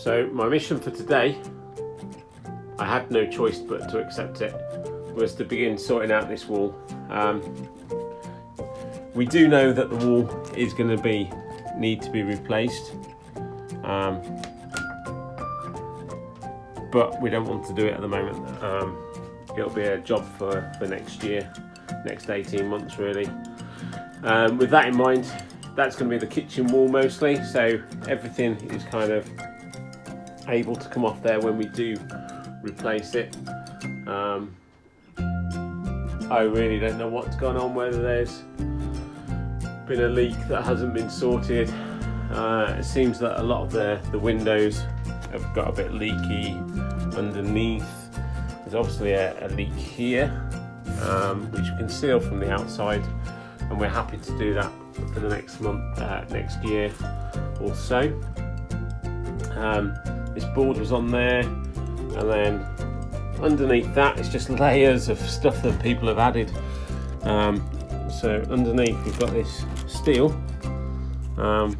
So my mission for today, I had no choice but to accept it, was to begin sorting out this wall. We do know that the wall is going to need to be replaced, but we don't want to do it at the moment. It'll be a job for next year, next 18 months really. With that in mind, that's going to be the kitchen wall mostly, so everything is kind of able to come off there when we do replace it. I really don't know what's gone on, whether there's been a leak that hasn't been sorted. It seems that a lot of the windows have got a bit leaky underneath. There's obviously a leak here, which we can seal from the outside, and we're happy to do that for the next month, next year or so. This board was on there, and then underneath that it's just layers of stuff that people have added. So underneath we've got this steel,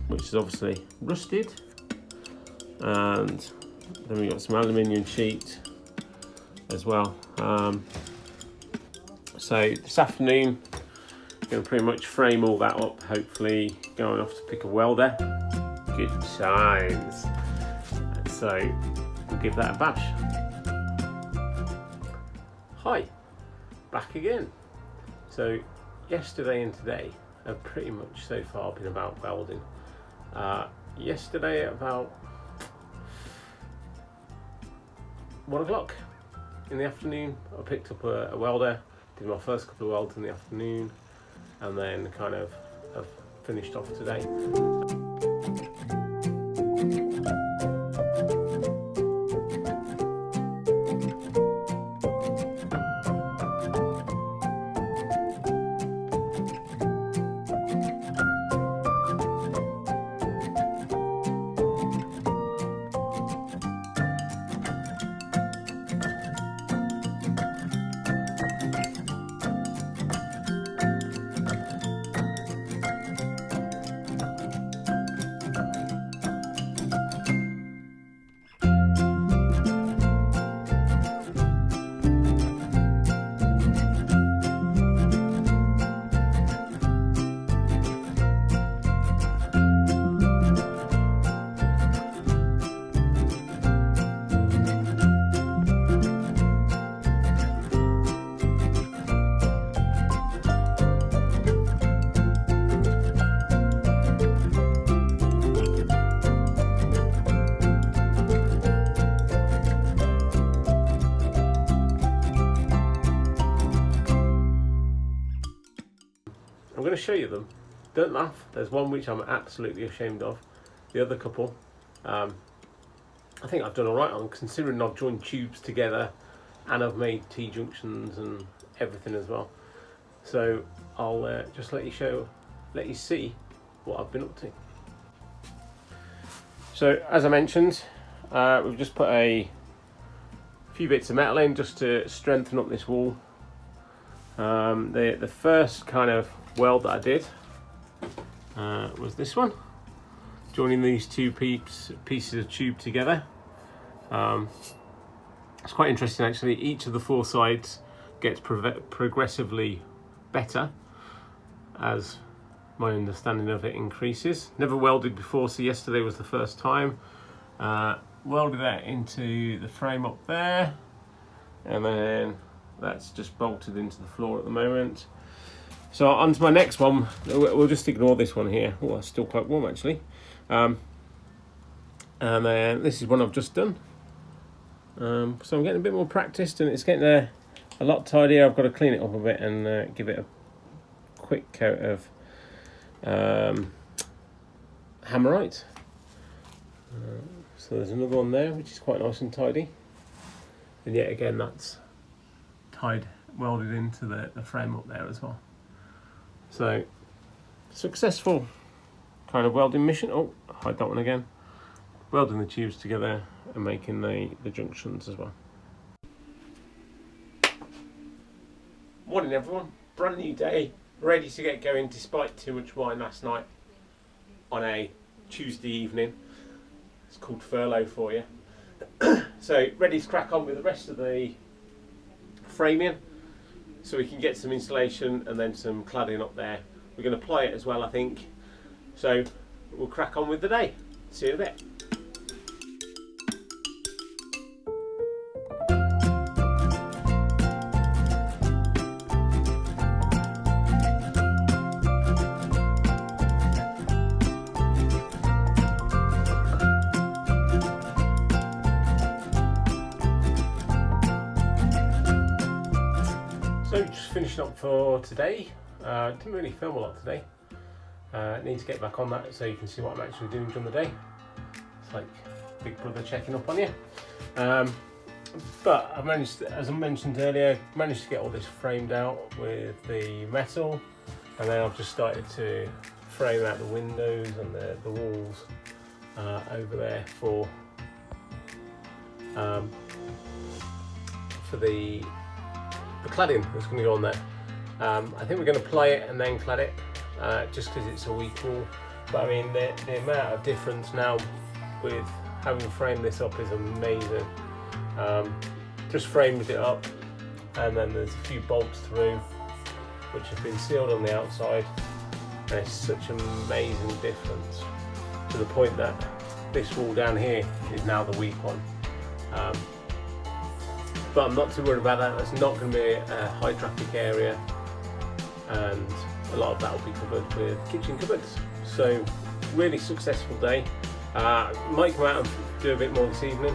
which is obviously rusted, and then we've got some aluminium sheet as well. So this afternoon I'm going to pretty much frame all that up, hopefully going off to pick a welder. Good times. So we'll give that a bash. Hi, back again. So yesterday and today have pretty much so far been about welding. Yesterday at about 1 o'clock in the afternoon, I picked up a welder, did my first couple of welds in the afternoon, and then kind of have finished off today. I'm going to show you them. Don't laugh. There's one which I'm absolutely ashamed of. The other couple, I think I've done all right on, considering I've joined tubes together and I've made T-junctions and everything as well. So I'll just let you see what I've been up to. So as I mentioned, we've just put a few bits of metal in just to strengthen up this wall. The first kind of weld that I did was this one, joining these two pieces of tube together. It's quite interesting actually. Each of the four sides gets progressively better as my understanding of it increases. Never welded before, so yesterday was the first time. Welded that into the frame up there, and then that's just bolted into the floor at the moment. So on to my next one. We'll just ignore this one here. Oh, it's still quite warm actually. And then this is one I've just done. So I'm getting a bit more practiced, and it's getting a lot tidier. I've got to clean it up a bit and give it a quick coat of hammerite. So there's another one there which is quite nice and tidy, and yet again that's welded into the frame up there as well. So successful kind of welding mission. Oh, hide that one again. Welding the tubes together and making the junctions as well. Morning everyone, brand new day, ready to get going despite too much wine last night on a Tuesday evening. It's called furlough for you. So ready to crack on with the rest of the framing, so we can get some insulation and then some cladding up there. We're going to ply it as well, I think. So we'll crack on with the day. See you in a bit. So just finishing up for today. Didn't really film a lot today. Need to get back on that so you can see what I'm actually doing during the day. It's like Big Brother checking up on you. But I managed, as I mentioned earlier, managed to get all this framed out with the metal, and then I've just started to frame out the windows and the walls over there for the cladding that's going to go on there. I think we're going to ply it and then clad it, just because it's a weak wall. But I mean, the amount of difference now with having framed this up is amazing. Just framed it up, and then there's a few bolts through which have been sealed on the outside, and it's such an amazing difference, to the point that this wall down here is now the weak one. But I'm not too worried about that. That's not going to be a high traffic area, and a lot of that will be covered with kitchen cupboards. So really successful day. Might come out and do a bit more this evening.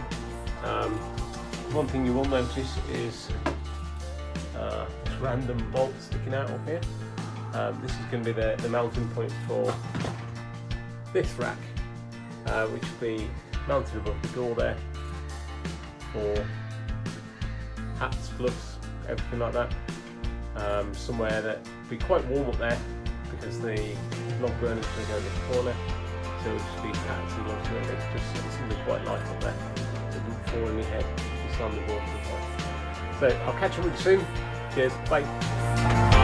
One thing you will notice is this random bolt sticking out up here. This is going to be the mounting point for this rack, which will be mounted above the door there for hats, gloves, everything like that. Somewhere that will be quite warm up there, because the log burner is going to go in the corner, so it'll just be hats and gloves, and it's going to be quite light up there. It doesn't fall on your head if you slam the board. So I'll catch up with you soon. Cheers, bye.